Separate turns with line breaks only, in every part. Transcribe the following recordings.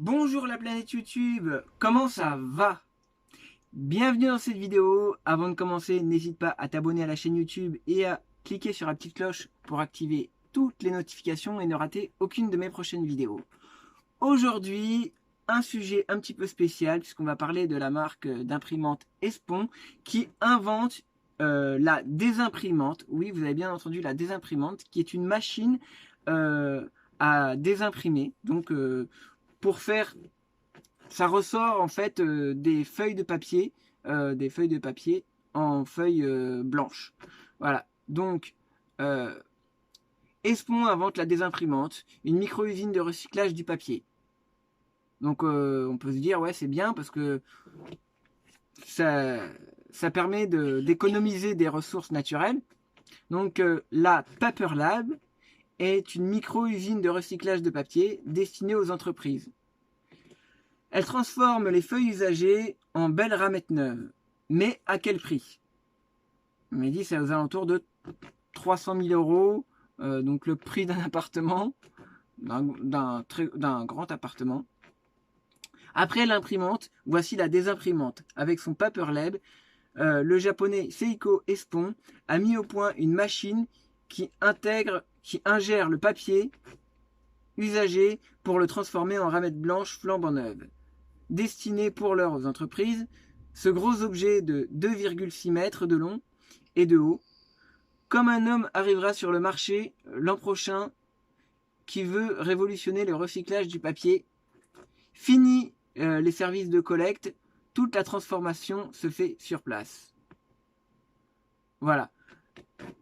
Bonjour la planète YouTube, comment ça va? Bienvenue dans cette vidéo. Avant de commencer, n'hésite pas à t'abonner à la chaîne YouTube et à cliquer sur la petite cloche pour activer toutes les notifications et ne rater aucune de mes prochaines vidéos. Aujourd'hui, un sujet un petit peu spécial puisqu'on va parler de la marque d'imprimante Espon qui invente la désimprimante. Oui, vous avez bien entendu, la désimprimante qui est une machine à désimprimer. Donc pour faire, ça ressort en fait des feuilles de papier en feuilles blanches. Voilà. Donc euh, Espon invente la désimprimante, une micro-usine de recyclage du papier. Donc on peut se dire ouais c'est bien parce que ça, ça permet d'économiser des ressources naturelles. Donc la Paper Lab est une micro-usine de recyclage de papier destinée aux entreprises. Elle transforme les feuilles usagées en belles ramettes neuves. Mais à quel prix? On m'a dit c'est aux alentours de 300 000 euros, donc le prix d'un appartement, d'un grand appartement. Après l'imprimante, voici la désimprimante. Avec son Paper Lab, le japonais Seiko Espon a mis au point une machine qui ingère le papier usagé pour le transformer en ramettes blanches flambant neuves. Destiné pour l'heure aux entreprises, ce gros objet de 2,6 mètres de long et de haut, comme un homme arrivera sur le marché l'an prochain qui veut révolutionner le recyclage du papier, fini les services de collecte, toute la transformation se fait sur place. Voilà.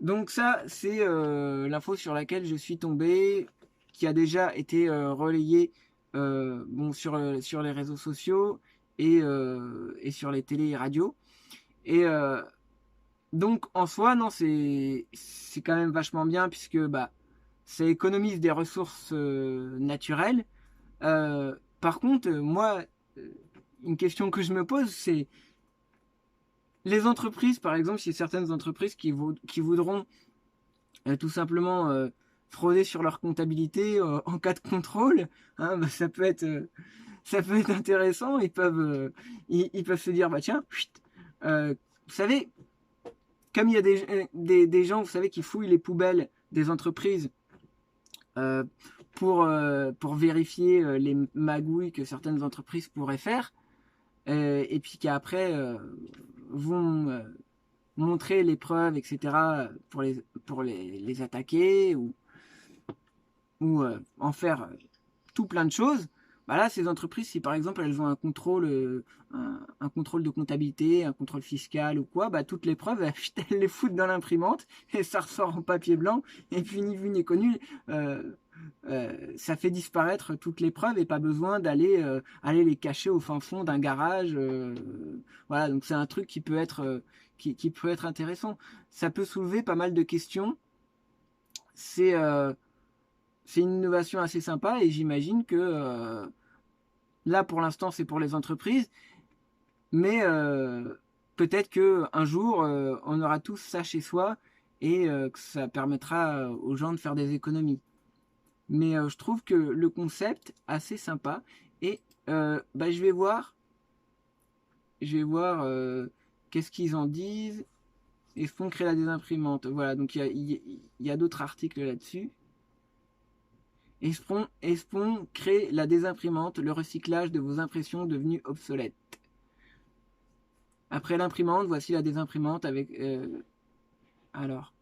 Donc ça, c'est l'info sur laquelle je suis tombé, qui a déjà été relayée bon, sur les réseaux sociaux et sur les télé et radios. Et donc en soi, non, c'est quand même vachement bien puisque bah, ça économise des ressources naturelles. Par contre, moi, une question que je me pose, c'est les entreprises, par exemple, si certaines entreprises qui voudront tout simplement frauder sur leur comptabilité en cas de contrôle, hein, bah, ça peut être intéressant. Ils peuvent se dire bah tiens, vous savez, comme il y a des gens, vous savez, qui fouillent les poubelles des entreprises euh, pour vérifier les magouilles que certaines entreprises pourraient faire, et puis qu'après vont montrer les preuves, etc., pour les attaquer ou en faire tout plein de choses. Bah là, ces entreprises, si par exemple elles ont un contrôle de comptabilité, un contrôle fiscal ou quoi, bah toutes les preuves, elles les foutent dans l'imprimante et ça ressort en papier blanc. Et puis ni vu ni connu, ça fait disparaître toutes les preuves et pas besoin aller les cacher au fin fond d'un garage. Voilà, donc c'est un truc qui peut être intéressant. Ça peut soulever pas mal de questions. C'est c'est une innovation assez sympa et j'imagine que là pour l'instant c'est pour les entreprises, mais peut-être que un jour on aura tous ça chez soi et que ça permettra aux gens de faire des économies. Mais je trouve que le concept assez sympa et bah, je vais voir qu'est-ce qu'ils en disent. Et font créer la désimprimante. Voilà, donc il y a d'autres articles là-dessus. Espon crée la désimprimante, le recyclage de vos impressions devenues obsolètes. Après l'imprimante, voici la désimprimante avec... alors...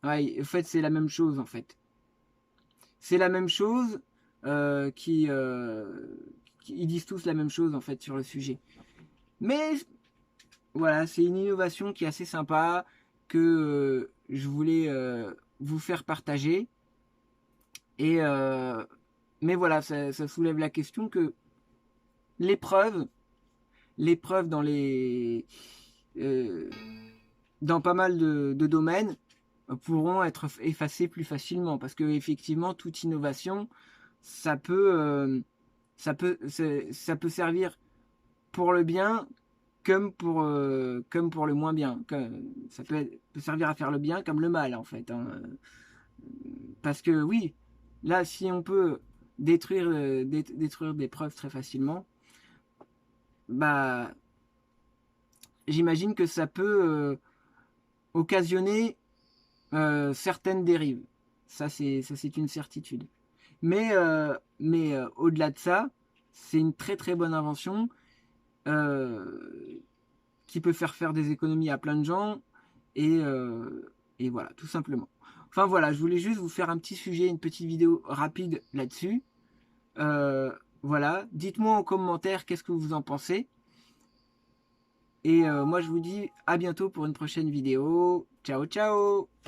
Ouais, en fait, c'est la même chose, en fait. C'est la même chose ils disent tous la même chose, en fait, sur le sujet. Mais, voilà, c'est une innovation qui est assez sympa, que je voulais vous faire partager. Et mais voilà, ça soulève la question que l'épreuve, l'épreuve euh, dans pas mal de domaines pourront être effacées plus facilement parce que effectivement toute innovation, ça peut, euh, ça peut servir pour le bien comme pour le moins bien. Ça peut servir à faire le bien comme le mal en fait. Hein. Parce que oui, là, si on peut détruire, détruire des preuves très facilement, bah, j'imagine que ça peut occasionner certaines dérives. Ça, c'est une certitude. Mais au-delà de ça, c'est une très très bonne invention euh, qui peut faire des économies à plein de gens et voilà, tout simplement. Enfin voilà, je voulais juste vous faire un petit sujet, une petite vidéo rapide là-dessus. Voilà, dites-moi en commentaire qu'est-ce que vous en pensez. Et moi je vous dis à bientôt pour une prochaine vidéo. Ciao ciao.